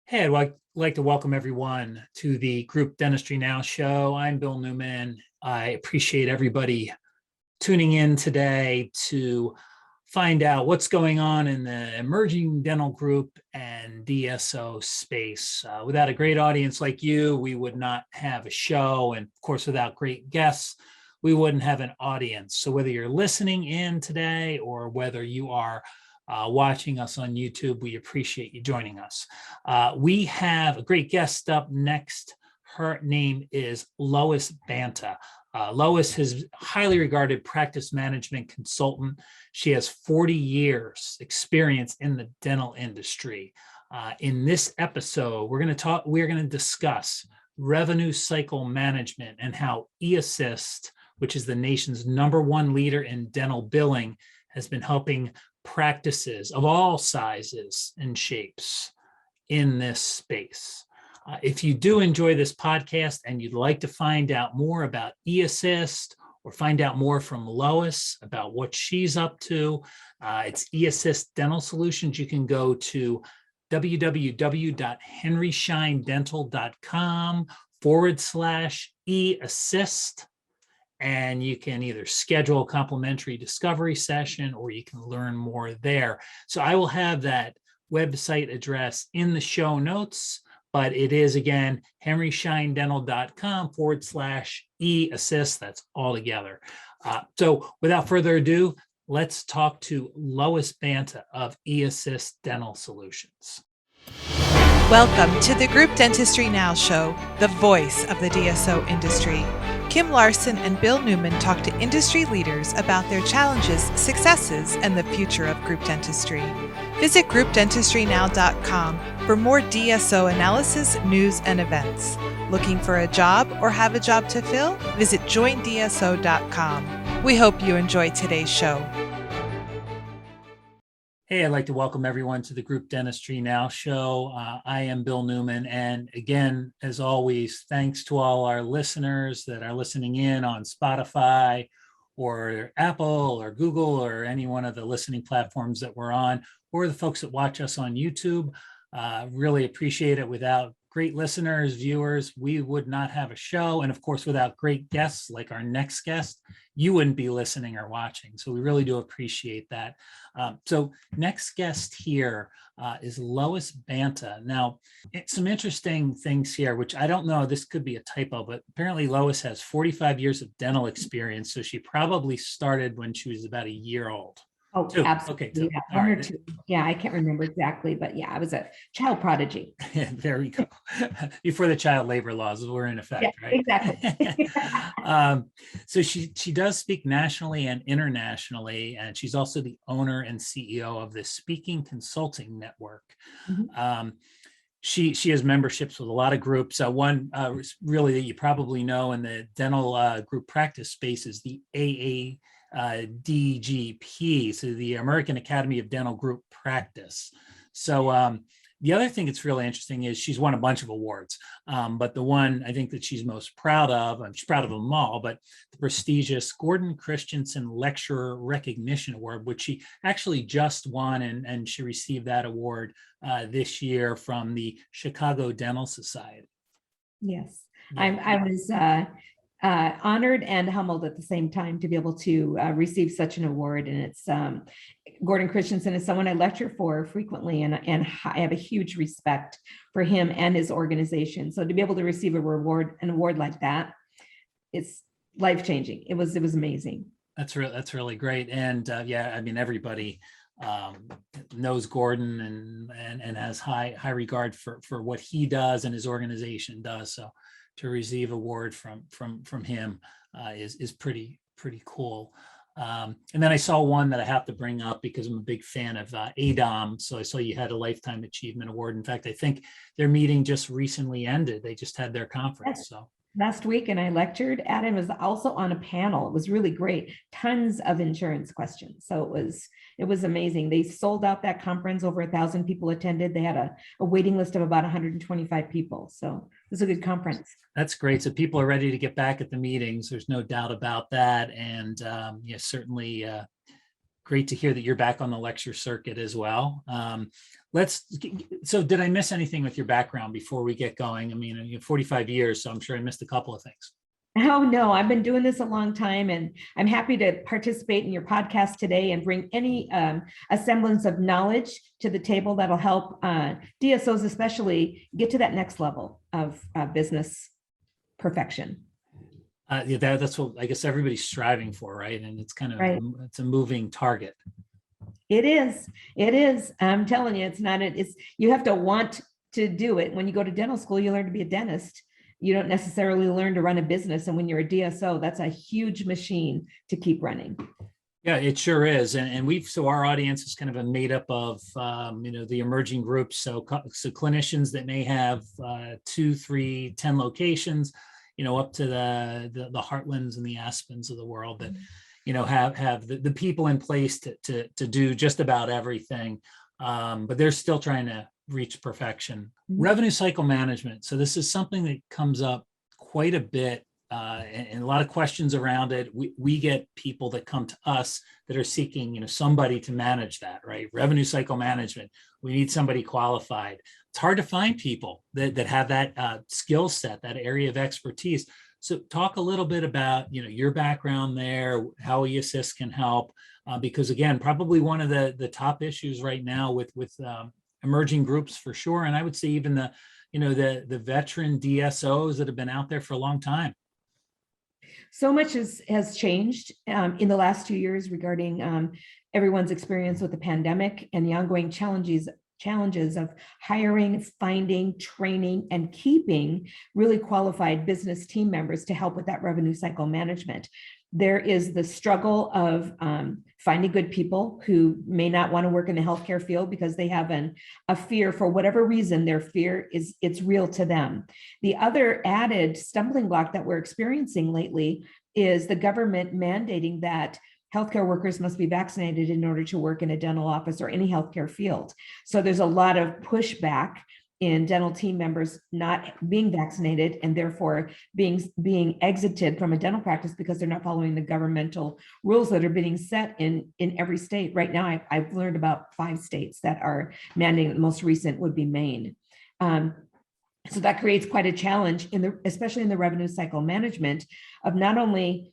Hey, I'd like to welcome everyone to the Group Dentistry Now Show. I'm Bill Newman. I appreciate everybody tuning in today to find out what's going on in the emerging dental group and DSO space. Without a great audience like you, we would not have a show. And of course, without great guests, we wouldn't have an audience. So whether you're listening in today or whether you are watching us on YouTube, we appreciate you joining us. We have a great guest up next. Her name is Lois Banta. Lois is a highly regarded practice management consultant. She has 40 years experience in the dental industry. In this episode, we're going to discuss revenue cycle management and how eAssist, which is the nation's #1 leader in dental billing, has been helping practices of all sizes and shapes in this space. If you do enjoy this podcast and you'd like to find out more about eAssist or find out more from Lois about what she's up to, it's eAssist Dental Solutions. You can go to www.henryshinedental.com/eAssist. And you can either schedule a complimentary discovery session or you can learn more there. So I will have that website address in the show notes, but it is again henryshinedental.com/eAssist. That's all together. So without further ado, let's talk to Lois Banta of eAssist Dental Solutions. Welcome to the Group Dentistry Now Show, the voice of the DSO industry. Kim Larson and Bill Newman talk to industry leaders about their challenges, successes, and the future of group dentistry. Visit groupdentistrynow.com for more DSO analysis, news, and events. Looking for a job or have a job to fill? Visit joindso.com. We hope you enjoy today's show. Hey, I'd like to welcome everyone to the Group Dentistry Now Show. I am Bill Newman. And again, as always, thanks to all our listeners that are listening in on Spotify or Apple or Google or any one of the listening platforms that we're on, or the folks that watch us on YouTube. Really appreciate it. Without great listeners, viewers, we would not have a show. And of course, without great guests like our next guest, you wouldn't be listening or watching. So we really do appreciate that. So next guest here is Lois Banta. Now, some interesting things here, which I don't know, this could be a typo, but apparently Lois has 45 years of dental experience. So she probably started when she was about a year old. Oh, Two. absolutely. Okay, two. Yeah, All one or right. two. Yeah, I can't remember exactly, but yeah, I was a child prodigy. There we go. Before the child labor laws were in effect, Yeah, right? exactly. So she does speak nationally and internationally, and she's also the owner and CEO of the Speaking Consulting Network. Mhm. She has memberships with a lot of groups. One really that you probably know in the dental group practice space is the AADGP, so the American Academy of Dental Group Practice. So the other thing that's really interesting is she's won a bunch of awards, but the one I think that she's most proud of, and she's proud of them all, but the prestigious Gordon Christensen Lecturer Recognition Award, which she actually just won, and she received that award this year from the Chicago Dental Society. Yes, Yeah. I was honored and humbled at the same time to be able to receive such an award. And it's Gordon Christensen is someone I lecture for frequently, and I have a huge respect for him and his organization. So to be able to receive an award like that, it's life-changing. It was amazing. That's really great. And yeah, I mean, everybody knows Gordon and has high regard for what he does and his organization does. So to receive award from him is pretty cool. And then I saw one that I have to bring up because I'm a big fan of ADOM. So I saw you had a Lifetime Achievement Award. In fact, I think their meeting just recently ended. They just had their conference. So Last week, and I lectured at it. Was also on a panel. It was really great. Tons of insurance questions. So it was amazing. They sold out that conference. Over 1,000 people attended. They had a waiting list of about 125 people. So it was a good conference. That's great. So people are ready to get back at the meetings. There's no doubt about that. And certainly great to hear that you're back on the lecture circuit as well. So did I miss anything with your background before we get going? I mean, you have 45 years, so I'm sure I missed a couple of things. Oh, no, I've been doing this a long time, and I'm happy to participate in your podcast today and bring any a semblance of knowledge to the table that'll help DSOs especially get to that next level of business perfection. Yeah, that's what I guess everybody's striving for, right? And it's kind of, Right. it's a moving target. It is. It is. I'm telling you, it's not, you have to want to do it. When you go to dental school, you learn to be a dentist. You don't necessarily learn to run a business. And when you're a DSO, that's a huge machine to keep running. Yeah, it sure is. And so our audience is kind of a made up of, the emerging groups. So clinicians that may have 2, 3, 10 locations, up to the Heartlands and the Aspens of the world that, have the people in place to do just about everything. But they're still trying to reach perfection. Revenue cycle management. So this is something that comes up quite a bit and a lot of questions around it. We get people that come to us that are seeking, somebody to manage that, right? Revenue cycle management. We need somebody qualified. It's hard to find people that have that skill set, that area of expertise. So talk a little bit about, your background there, how eAssist can help, because again, probably one of the top issues right now with emerging groups for sure. And I would say even the veteran DSOs that have been out there for a long time. So much has changed in the last 2 years regarding everyone's experience with the pandemic and the ongoing challenges of hiring, finding, training, and keeping really qualified business team members to help with that revenue cycle management. There is the struggle of finding good people who may not want to work in the healthcare field because they have a fear for whatever reason. Their fear it's real to them. The other added stumbling block that we're experiencing lately is the government mandating that healthcare workers must be vaccinated in order to work in a dental office or any healthcare field. So there's a lot of pushback in dental team members not being vaccinated and therefore being exited from a dental practice because they're not following the governmental rules that are being set in every state. Right now, I've learned about 5 states that are mandating. The most recent would be Maine. So that creates quite a challenge especially in the revenue cycle management of not only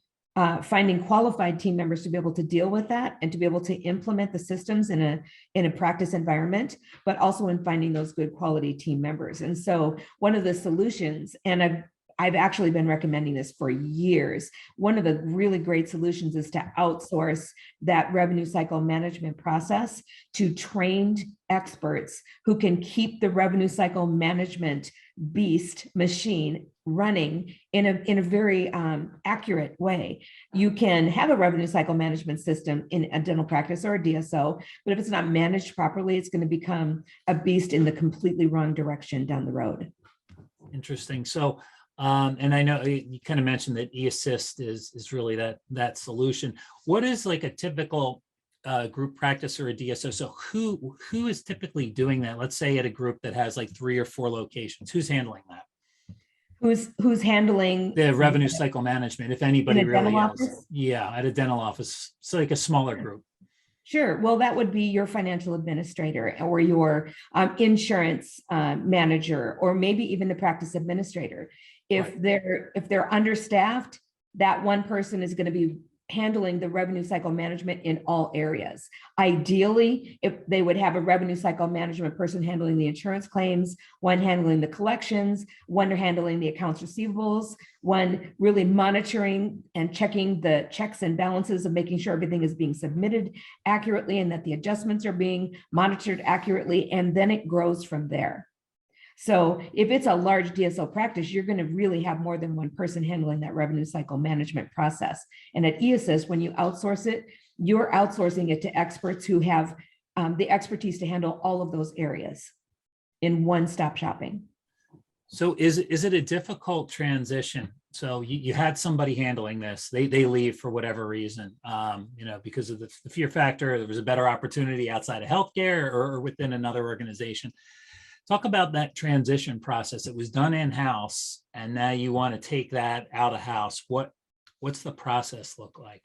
finding qualified team members to be able to deal with that and to be able to implement the systems in a practice environment, but also in finding those good quality team members. And so one of the solutions, and I've actually been recommending this for years, one of the really great solutions is to outsource that revenue cycle management process to trained experts who can keep the revenue cycle management beast machine running in a very accurate way. You can have a revenue cycle management system in a dental practice or a DSO, but if it's not managed properly, it's going to become a beast in the completely wrong direction down the road. Interesting. So, and I know you kind of mentioned that eAssist is really that solution. What is like a typical group practice or a DSO? So who is typically doing that? Let's say at a group that has like 3 or 4 locations, who's handling that? Who's handling The revenue cycle management, if anybody in a really dental is. office? Yeah, at a dental office. So like a smaller group. Sure. Well, that would be your financial administrator or your insurance manager, or maybe even the practice administrator. If Right. they're understaffed, that one person is going to be handling the revenue cycle management in all areas. Ideally, if they would have a revenue cycle management person handling the insurance claims, one handling the collections, one handling the accounts receivables, one really monitoring and checking the checks and balances of making sure everything is being submitted accurately and that the adjustments are being monitored accurately, and then it grows from there. So if it's a large DSO practice, you're going to really have more than one person handling that revenue cycle management process. And at eAssist, when you outsource it, you're outsourcing it to experts who have the expertise to handle all of those areas in one-stop shopping. So is it a difficult transition? So you had somebody handling this, they leave for whatever reason, because of the fear factor, there was a better opportunity outside of healthcare or within another organization. Talk about that transition process. It was done in-house, and now you want to take that out of house. What's the process look like?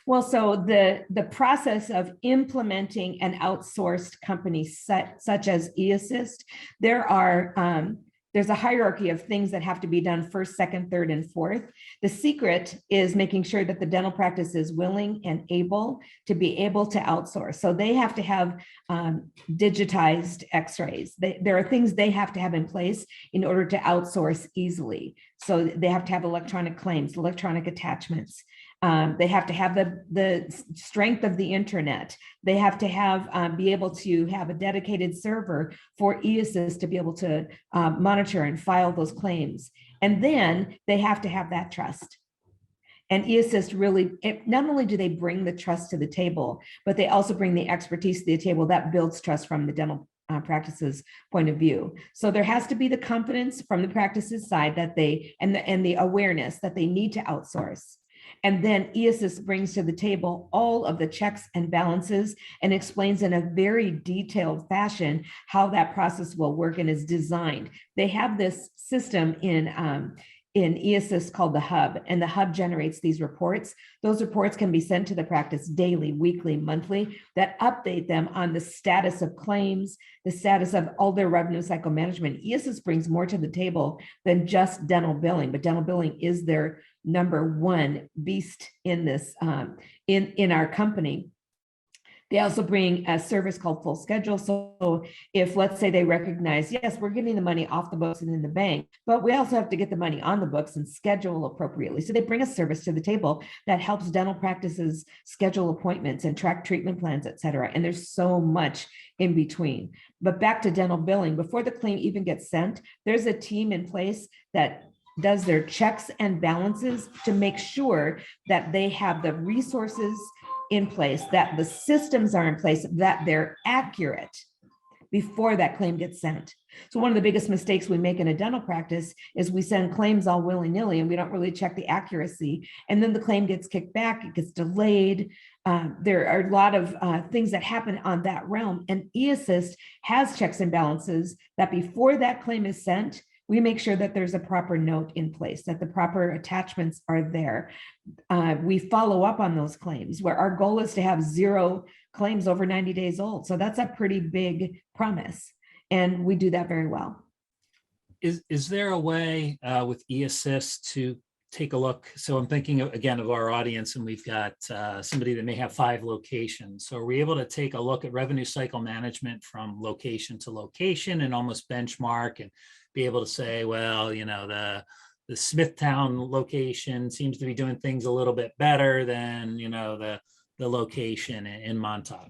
Well, so the process of implementing an outsourced company such as eAssist, there's a hierarchy of things that have to be done first, second, third, and fourth. The secret is making sure that the dental practice is willing and able to be able to outsource. So they have to have digitized x-rays. There are things they have to have in place in order to outsource easily. So they have to have electronic claims, electronic attachments. They have to have the strength of the internet. They have to have be able to have a dedicated server for eAssist to be able to monitor and file those claims. And then they have to have that trust. And eAssist really, not only do they bring the trust to the table, but they also bring the expertise to the table that builds trust from the dental practices point of view. So there has to be the confidence from the practices side that and the awareness that they need to outsource. And then eAssist brings to the table all of the checks and balances and explains in a very detailed fashion how that process will work and is designed. They have this system in eAssist called the Hub, and the Hub generates these reports. Those reports can be sent to the practice daily, weekly, monthly, that update them on the status of claims, the status of all their revenue cycle management. eAssist brings more to the table than just dental billing, but dental billing is their number one beast in this, in our company. They also bring a service called Full Schedule. So if, let's say, they recognize, yes, we're getting the money off the books and in the bank, but we also have to get the money on the books and schedule appropriately. So they bring a service to the table that helps dental practices schedule appointments and track treatment plans, et cetera. And there's so much in between. But back to dental billing, before the claim even gets sent, there's a team in place that does their checks and balances to make sure that they have the resources in place, that the systems are in place, that they're accurate before that claim gets sent. So one of the biggest mistakes we make in a dental practice is we send claims all willy-nilly and we don't really check the accuracy. And then the claim gets kicked back, it gets delayed. There are a lot of things that happen on that realm. And eAssist has checks and balances that before that claim is sent, we make sure that there's a proper note in place, that the proper attachments are there. We follow up on those claims where our goal is to have 0 claims over 90 days old. So that's a pretty big promise. And we do that very well. Is there a way with eAssist to take a look? So I'm thinking again of our audience, and we've got somebody that may have 5 locations. So are we able to take a look at revenue cycle management from location to location and almost benchmark and be able to say, well, you know, the Smithtown location seems to be doing things a little bit better than, you know, the location in Montauk?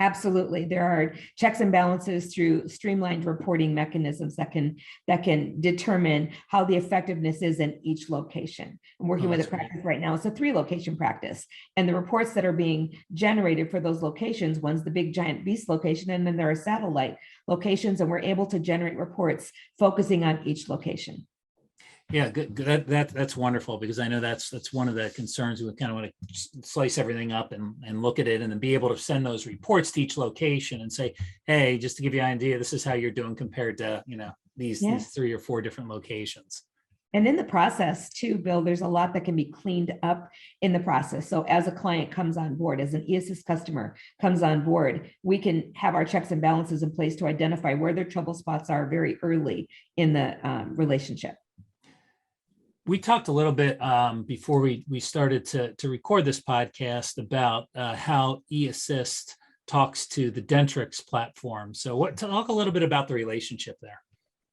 Absolutely. There are checks and balances through streamlined reporting mechanisms that can determine how the effectiveness is in each location. I'm working with a practice right now. It's a 3-location practice. And the reports that are being generated for those locations, one's the big giant beast location, and then there are satellite locations, and we're able to generate reports focusing on each location. Yeah, good. That's wonderful, because I know that's one of the concerns. We kind of want to slice everything up and look at it, and then be able to send those reports to each location and say, hey, just to give you an idea, this is how you're doing compared to, you know, these 3 or 4 different locations. And in the process too, Bill, there's a lot that can be cleaned up in the process. So as a client comes on board, as an eAssist customer comes on board, we can have our checks and balances in place to identify where their trouble spots are very early in the relationship. We talked a little bit before we started to record this podcast about how eAssist talks to the Dentrix platform. So talk a little bit about the relationship there.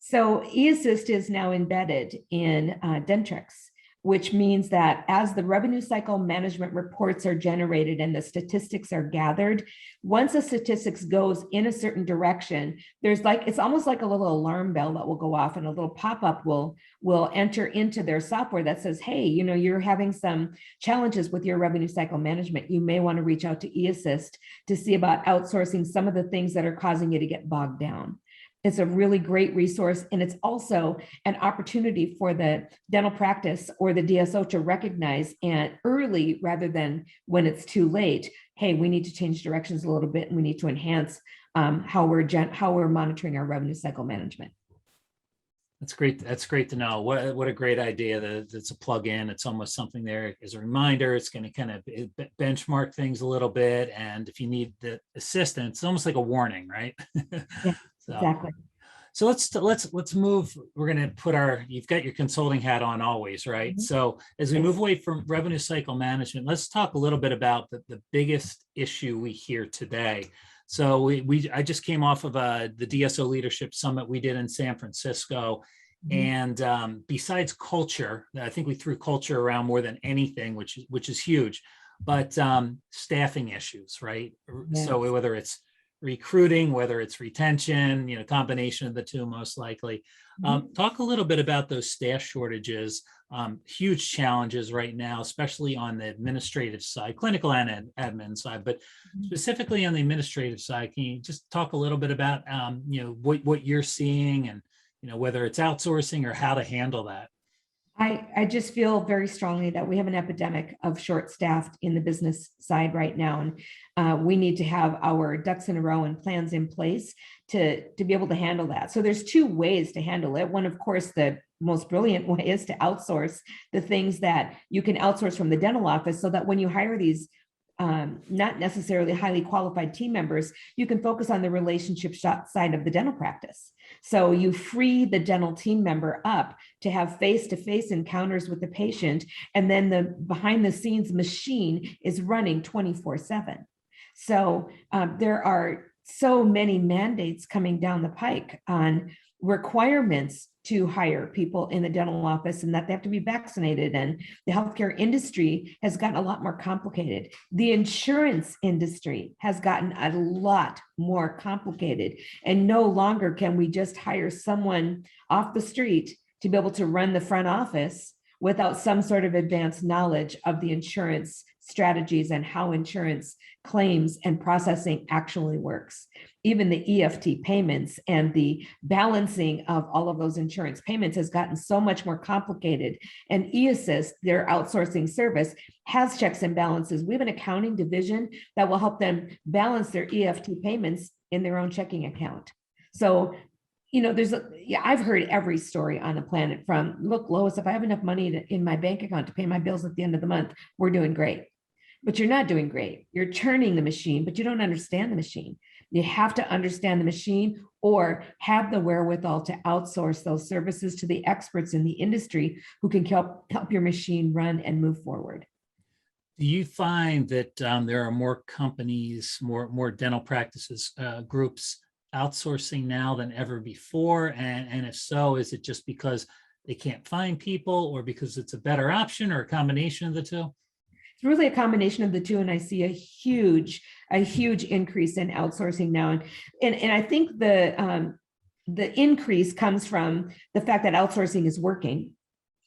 So eAssist is now embedded in Dentrix, which means that as the revenue cycle management reports are generated and the statistics are gathered, once the statistics goes in a certain direction, it's almost like a little alarm bell that will go off, and a little pop-up will enter into their software that says, hey, you know, you're having some challenges with your revenue cycle management. You may want to reach out to eAssist to see about outsourcing some of the things that are causing you to get bogged down. It's a really great resource, and it's also an opportunity for the dental practice or the DSO to recognize and early rather than when it's too late. Hey, we need to change directions a little bit, and we need to enhance how we're monitoring our revenue cycle management. That's great. That's great to know. What a great idea that it's a plug-in. It's almost something there as a reminder. It's going to kind of benchmark things a little bit. And if you need the assistance, it's almost like a warning, right? Yeah, So, exactly. so let's move. We're going to put you've got your consulting hat on always, right? Mhm. So as we Yes. move away from revenue cycle management, let's talk a little bit about the biggest issue we hear today. So I just came off of the DSO Leadership Summit we did in San Francisco. Mhm. And besides culture, I think we threw culture around more than anything, which is huge, but staffing issues, right? Yes. So whether it's recruiting, whether it's retention, combination of the two, most likely. Mhm. Talk a little bit about those staff shortages, huge challenges right now, especially on the administrative side, clinical and admin side, but Mhm. specifically on the administrative side. Can you just talk a little bit about, what you're seeing and, whether it's outsourcing or how to handle that? I just feel very strongly that we have an epidemic of short-staffed in the business side right now. And we need to have our ducks in a row and plans in place to be able to handle that. So there's two ways to handle it. One, of course, the most brilliant way is to outsource the things that you can outsource from the dental office so that when you hire these not necessarily highly qualified team members, you can focus on the relationship side of the dental practice. So you free the dental team member up to have face-to-face encounters with the patient, and then the behind the scenes machine is running 24/7. So there are so many mandates coming down the pike on requirements to hire people in the dental office and that they have to be vaccinated. And the healthcare industry has gotten a lot more complicated. The insurance industry has gotten a lot more complicated. And no longer can we just hire someone off the street to be able to run the front office without some sort of advanced knowledge of the insurance strategies and how insurance claims and processing actually works. Even the EFT payments and the balancing of all of those insurance payments has gotten so much more complicated. And eAssist, their outsourcing service, has checks and balances. We have an accounting division that will help them balance their EFT payments in their own checking account. So I've heard every story on the planet from, look, Lois, if I have enough money in my bank account to pay my bills at the end of the month, we're doing great. But you're not doing great. You're churning the machine, but you don't understand the machine. You have to understand the machine or have the wherewithal to outsource those services to the experts in the industry who can help your machine run and move forward. Do you find that there are more companies, more dental practices, groups outsourcing now than ever before? And if so, is it just because they can't find people or because it's a better option or a combination of the two? It's really a combination of the two. And I see a huge increase in outsourcing now. And I think the increase comes from the fact that outsourcing is working,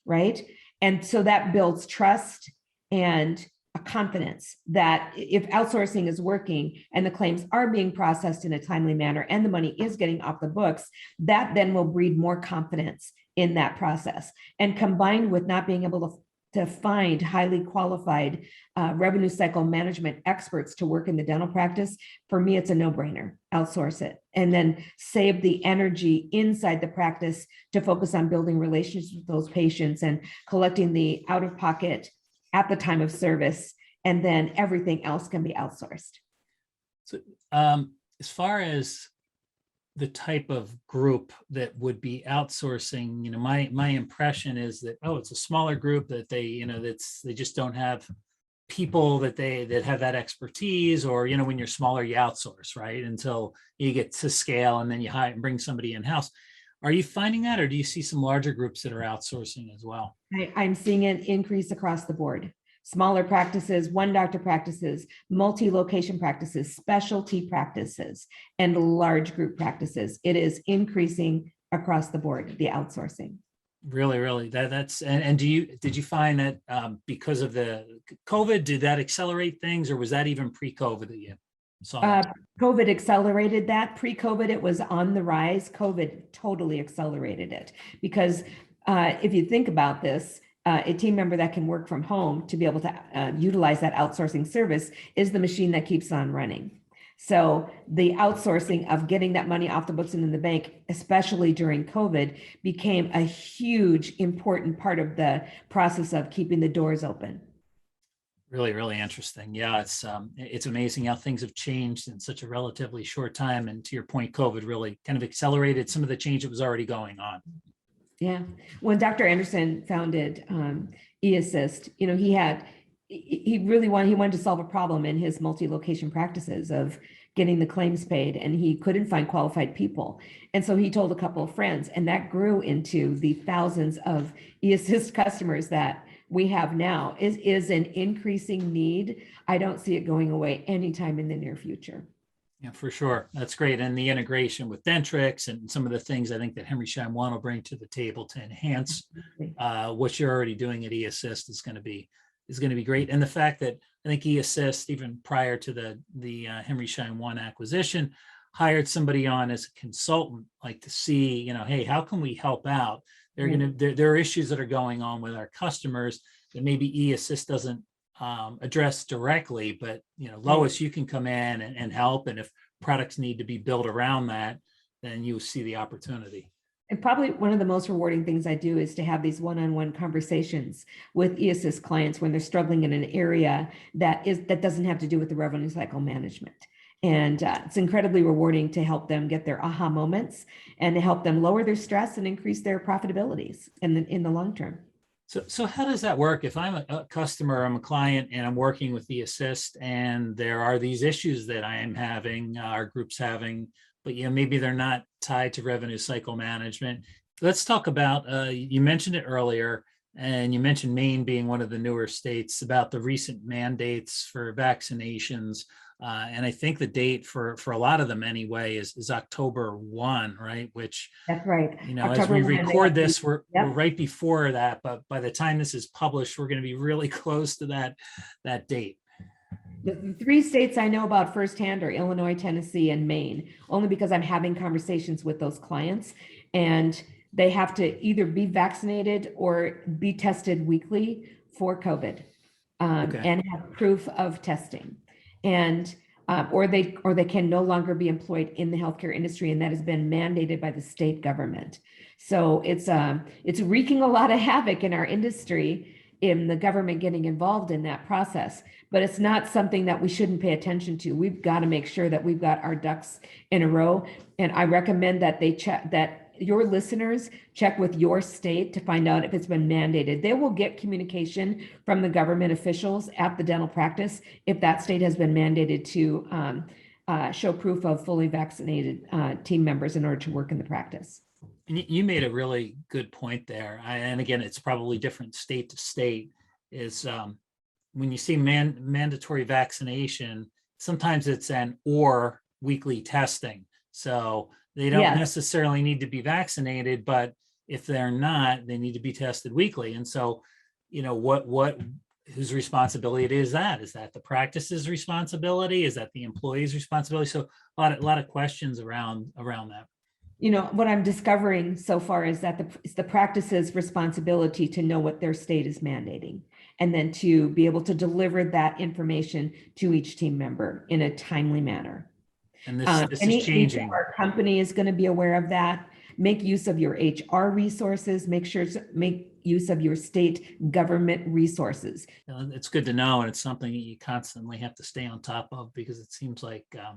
right? And so that builds trust and a confidence that if outsourcing is working and the claims are being processed in a timely manner and the money is getting off the books, that then will breed more confidence in that process. And combined with not being able to find highly qualified revenue cycle management experts to work in the dental practice, for me, it's a no-brainer. Outsource it and then save the energy inside the practice to focus on building relationships with those patients and collecting the out-of-pocket at the time of service, and then everything else can be outsourced. So as far as the type of group that would be outsourcing, my impression is that, it's a smaller group that they just don't have people that have that expertise, or, when you're smaller, you outsource, right? Until you get to scale and then you hire and bring somebody in-house. Are you finding that, or do you see some larger groups that are outsourcing as well? I'm seeing an increase across the board. Smaller practices, one doctor practices, multi-location practices, specialty practices, and large group practices. It is increasing across the board, the outsourcing. Really, that's and did you find that because of the COVID, did that accelerate things, or was that even pre-COVID that you saw that? COVID accelerated that. Pre-COVID, it was on the rise. COVID totally accelerated it because if you think about this, a team member that can work from home to be able to utilize that outsourcing service is the machine that keeps on running. So the outsourcing of getting that money off the books and in the bank, especially during COVID, became a huge, important part of the process of keeping the doors open. Really, really interesting. Yeah, it's amazing how things have changed in such a relatively short time. And to your point, COVID really kind of accelerated some of the change that was already going on. Yeah. When Dr. Anderson founded eAssist, he wanted to solve a problem in his multi-location practices of getting the claims paid, and he couldn't find qualified people. And so he told a couple of friends, and that grew into the thousands of eAssist customers that we have now. Is an increasing need. I don't see it going away anytime in the near future. Yeah, for sure. That's great. And the integration with Dentrix and some of the things I think that Henry Schein One will bring to the table to enhance what you're already doing at eAssist is going to be great. And the fact that I think eAssist, even prior to the Henry Schein One acquisition, hired somebody on as a consultant, like to see, hey, how can we help out? There are issues that are going on with our customers that maybe eAssist doesn't address directly, but Lois, you can come in and help. And if products need to be built around that, then you see the opportunity. And probably one of the most rewarding things I do is to have these one-on-one conversations with eAssist clients when they're struggling in an area that doesn't have to do with the revenue cycle management. And it's incredibly rewarding to help them get their aha moments and to help them lower their stress and increase their profitabilities in the long term. So how does that work? If I'm a customer, I'm a client, and I'm working with eAssist, and there are these issues that I am having, our group's having, but maybe they're not tied to revenue cycle management. Let's talk about, you mentioned it earlier, and you mentioned Maine being one of the newer states, about the recent mandates for vaccinations. And I think the date for a lot of them anyway is October 1, right? Which, that's right. As we record this, we're right before that, but by the time this is published, we're going to be really close to that date. The three states I know about firsthand are Illinois, Tennessee, and Maine, only because I'm having conversations with those clients, and they have to either be vaccinated or be tested weekly for COVID, and have proof of testing. And or they can no longer be employed in the healthcare industry, and that has been mandated by the state government. So it's wreaking a lot of havoc in our industry, in the government getting involved in that process. But it's not something that we shouldn't pay attention to. We've got to make sure that we've got our ducks in a row. And I recommend that that your listeners check with your state to find out if it's been mandated. They will get communication from the government officials at the dental practice if that state has been mandated to show proof of fully vaccinated team members in order to work in the practice. And you made a really good point there. And again, it's probably different state to state, is when you see mandatory vaccination, sometimes it's an or weekly testing. So they don't necessarily need to be vaccinated, but if they're not, they need to be tested weekly. And so, whose responsibility is that? Is that the practice's responsibility? Is that the employee's responsibility? So a lot of questions around that. What I'm discovering so far is that it's the practice's responsibility to know what their state is mandating, and then to be able to deliver that information to each team member in a timely manner. And this is changing. Our company is going to be aware of that. Make use of your HR resources. Make use of your state government resources. It's good to know, and it's something that you constantly have to stay on top of, because it seems like I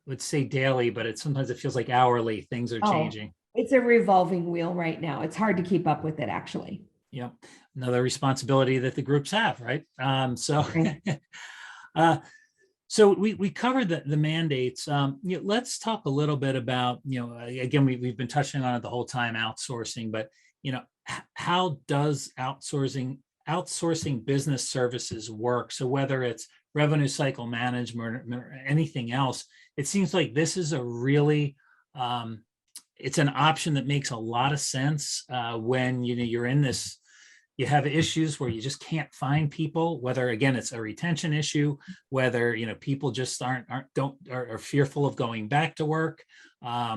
would say daily, but sometimes it feels like hourly. Things are changing. It's a revolving wheel right now. It's hard to keep up with it, actually. Yeah, another responsibility that the groups have, right? So we covered the mandates. Let's talk a little bit about, again, we've been touching on it the whole time, outsourcing, but how does outsourcing business services work? So whether it's revenue cycle management or anything else, it seems like this is a really, it's an option that makes a lot of sense when you're in this. You have issues where you just can't find people, whether, again, it's a retention issue, whether, people just are fearful of going back to work.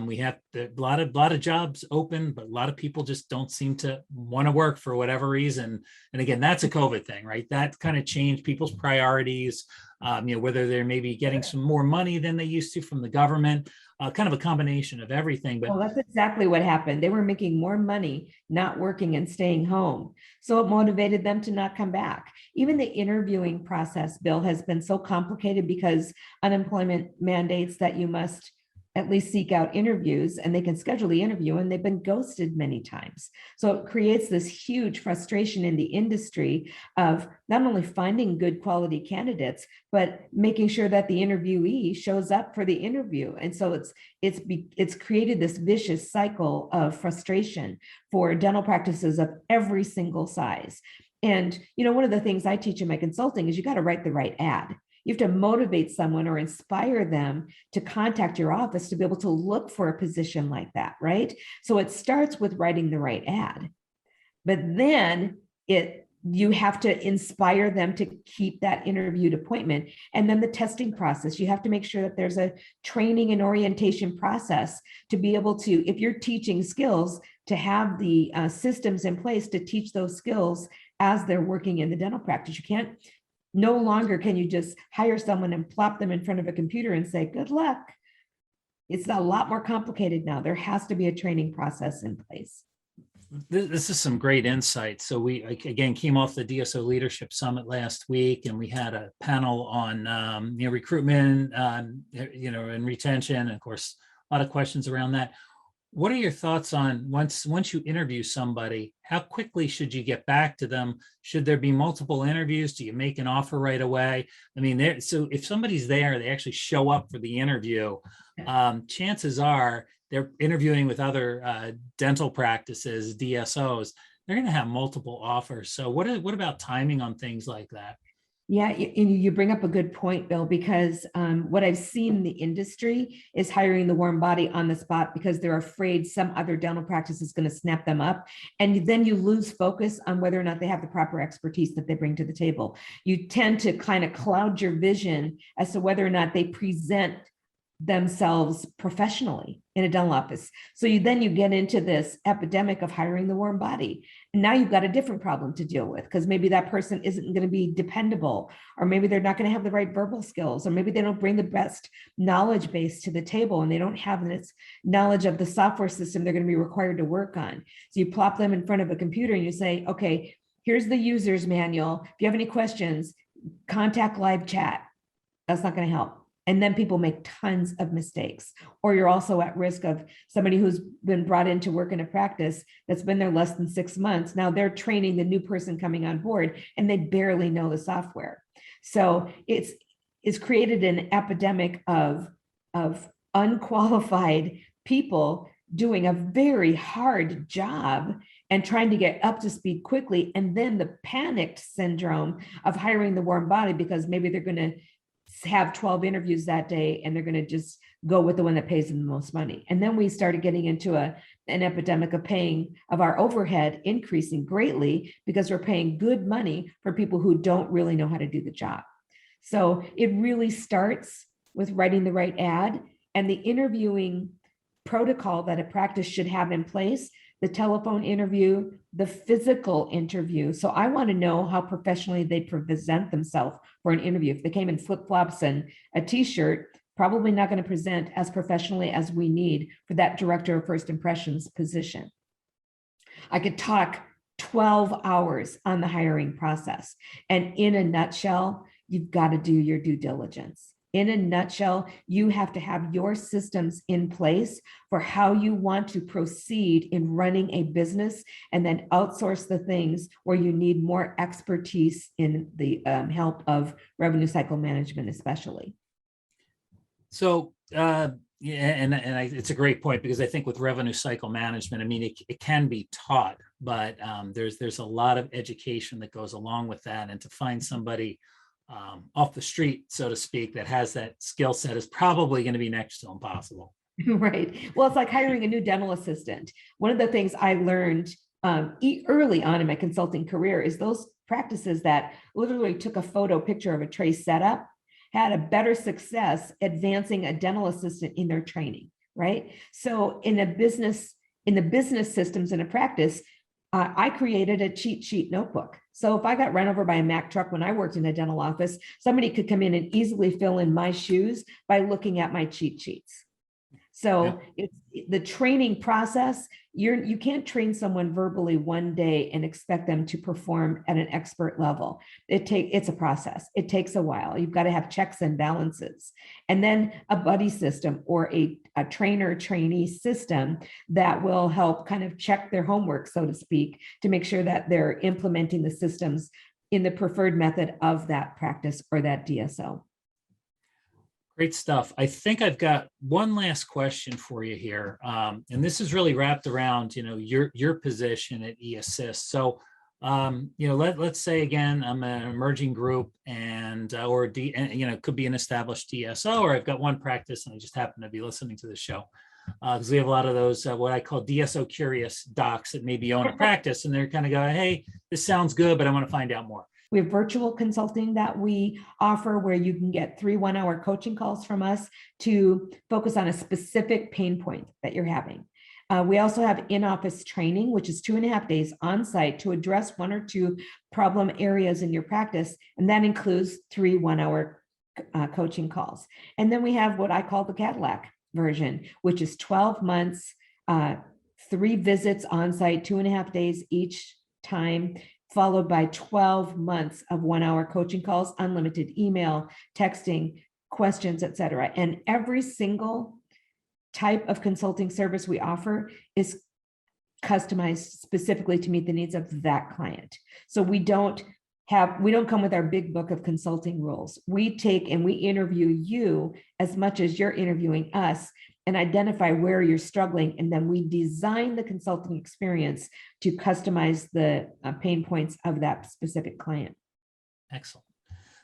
We have a lot of jobs open, but a lot of people just don't seem to want to work for whatever reason. And again, that's a COVID thing, right? That kind of changed people's priorities. Whether they're maybe getting some more money than they used to from the government, kind of a combination of everything. But well, that's exactly what happened. They were making more money not working and staying home. So it motivated them to not come back. Even the interviewing process, Bill, has been so complicated because unemployment mandates that you must at least seek out interviews, and they can schedule the interview, and they've been ghosted many times. So it creates this huge frustration in the industry of not only finding good quality candidates, but making sure that the interviewee shows up for the interview. And so it's created this vicious cycle of frustration for dental practices of every single size. And one of the things I teach in my consulting is you got to write the right ad. You have to motivate someone or inspire them to contact your office to be able to look for a position like that, right? So it starts with writing the right ad, but then you have to inspire them to keep that interviewed appointment. And then the testing process, you have to make sure that there's a training and orientation process to be able to, if you're teaching skills, to have the systems in place to teach those skills as they're working in the dental practice. No longer can you just hire someone and plop them in front of a computer and say, good luck. It's a lot more complicated now. There has to be a training process in place. This is some great insight. So we, again, came off the DSO Leadership Summit last week, and we had a panel on recruitment, and retention, and of course, a lot of questions around that. What are your thoughts on once you interview somebody, how quickly should you get back to them? Should there be multiple interviews? Do you make an offer right away? I mean, so if somebody's there, they actually show up for the interview, chances are they're interviewing with other dental practices, DSOs. They're going to have multiple offers. So what about timing on things like that? Yeah, you bring up a good point, Bill, because what I've seen in the industry is hiring the warm body on the spot because they're afraid some other dental practice is going to snap them up. And then you lose focus on whether or not they have the proper expertise that they bring to the table. You tend to kind of cloud your vision as to whether or not they present themselves professionally in a dental office. So you get into this epidemic of hiring the warm body. And now you've got a different problem to deal with because maybe that person isn't going to be dependable, or maybe they're not going to have the right verbal skills, or maybe they don't bring the best knowledge base to the table and they don't have this knowledge of the software system they're going to be required to work on. So you plop them in front of a computer and you say, okay, here's the user's manual. If you have any questions, contact live chat. That's not going to help. And then people make tons of mistakes. Or you're also at risk of somebody who's been brought in to work in a practice that's been there less than 6 months. Now they're training the new person coming on board and they barely know the software. So it's created an epidemic of unqualified people doing a very hard job and trying to get up to speed quickly. And then the panicked syndrome of hiring the warm body because maybe they're going to have 12 interviews that day and they're going to just go with the one that pays them the most money. And then we started getting into an epidemic of our overhead increasing greatly because we're paying good money for people who don't really know how to do the job. So it really starts with writing the right ad and the interviewing protocol that a practice should have in place, the telephone interview, the physical interview. So I want to know how professionally they present themselves for an interview. If they came in flip-flops and a t-shirt, probably not going to present as professionally as we need for that director of first impressions position. I could talk 12 hours on the hiring process. And in a nutshell, you've got to do your due diligence. In a nutshell, you have to have your systems in place for how you want to proceed in running a business and then outsource the things where you need more expertise in the help of revenue cycle management, especially. So, it's a great point because I think with revenue cycle management, I mean, it can be taught, but there's a lot of education that goes along with that. And to find somebody off the street, so to speak, that has that skill set is probably going to be next to impossible. Right. Well, it's like hiring a new dental assistant. One of the things I learned early on in my consulting career is those practices that literally took a photo picture of a tray setup had a better success advancing a dental assistant in their training right? So in the business systems in a practice, I created a cheat sheet notebook. So if I got run over by a Mack truck when I worked in a dental office, somebody could come in and easily fill in my shoes by looking at my cheat sheets. So it's the training process. You can't train someone verbally one day and expect them to perform at an expert level. It's a process. It takes a while. You've got to have checks and balances, and then a buddy system or a trainer-trainee system that will help kind of check their homework, so to speak, to make sure that they're implementing the systems in the preferred method of that practice or that DSO. Great stuff. I think I've got one last question for you here. And this is really wrapped around, your position at eAssist. So, let's say again, I'm an emerging group and it could be an established DSO, or I've got one practice and I just happen to be listening to the show. Because we have a lot of those, what I call DSO curious docs that maybe own a practice, and they're kind of going, hey, this sounds good, but I want to find out more. We have virtual consulting that we offer where you can get 3 one-hour coaching calls from us to focus on a specific pain point that you're having. We also have in-office training, which is 2.5 days on site to address 1 or 2 problem areas in your practice. And that includes 3 one-hour coaching calls. And then we have what I call the Cadillac version, which is 12 months, 3 visits on site, 2.5 days each time, followed by 12 months of 1-hour coaching calls, unlimited email, texting, questions, etc. And every single type of consulting service we offer is customized specifically to meet the needs of that client. So we don't come with our big book of consulting rules. We take and we interview you as much as you're interviewing us and identify where you're struggling. And then we design the consulting experience to customize the pain points of that specific client. Excellent.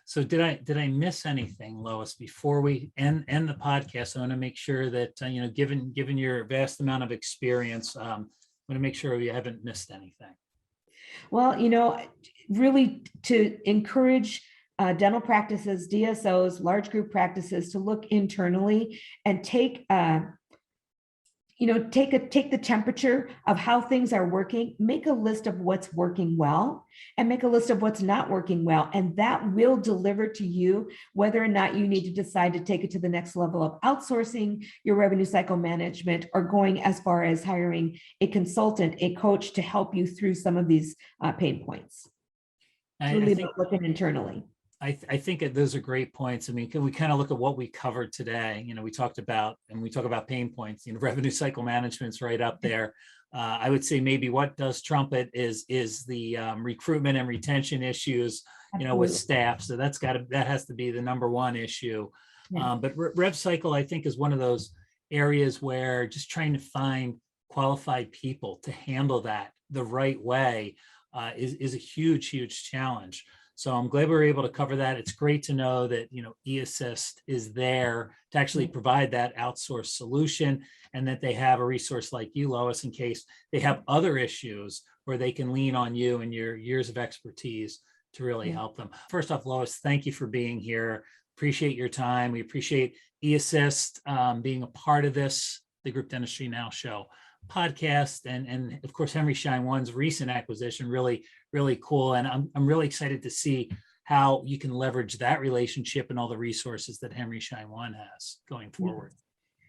So did I miss anything, Lois, before we end the podcast? I want to make sure that, given your vast amount of experience, I want to make sure we haven't missed anything. Well, really to encourage dental practices, DSOs, large group practices to look internally and take the temperature of how things are working, make a list of what's working well and make a list of what's not working well. And that will deliver to you whether or not you need to decide to take it to the next level of outsourcing your revenue cycle management or going as far as hiring a consultant, a coach to help you through some of these pain points. Really looking internally. I think those are great points. I mean, can we kind of look at what we covered today? We talk about pain points, revenue cycle management's right up there. I would say maybe what does trump it is the recruitment and retention issues, with staff. So that has to be the number one issue. Yeah. But rev cycle, I think, is one of those areas where just trying to find qualified people to handle that the right way is a huge, huge challenge. So I'm glad we were able to cover that. It's great to know that, eAssist is there to actually provide that outsourced solution, and that they have a resource like you, Lois, in case they have other issues where they can lean on you and your years of expertise to really help them. First off, Lois, thank you for being here. Appreciate your time. We appreciate eAssist being a part of the Group Dentistry Now Show podcast, and of course Henry Schein One's recent acquisition, really cool. And I'm really excited to see how you can leverage that relationship and all the resources that Henry Schein One has going forward.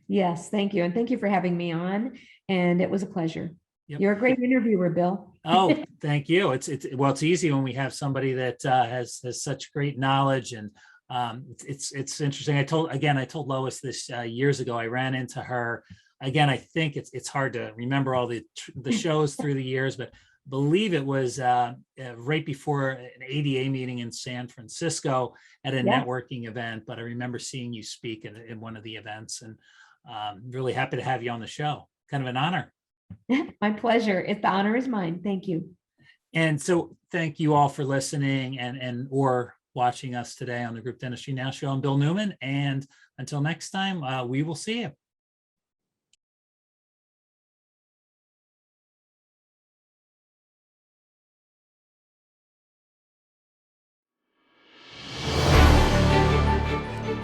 Yes, thank you. And thank you for having me on. And it was a pleasure. Yep. You're a great interviewer, Bill. Oh, thank you. It's easy when we have somebody that has such great knowledge, and it's interesting. I told Lois this years ago. I ran into her. Again, I think it's hard to remember all the shows through the years, but I believe it was right before an ADA meeting in San Francisco at a networking event. But I remember seeing you speak in one of the events, and really happy to have you on the show. Kind of an honor. My pleasure. The honor is mine. Thank you. And so thank you all for listening and or watching us today on the Group Dentistry Now Show. I'm Bill Newman. And until next time, we will see you.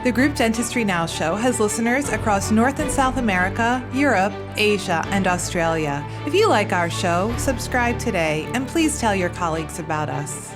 The Group Dentistry Now Show has listeners across North and South America, Europe, Asia, and Australia. If you like our show, subscribe today and please tell your colleagues about us.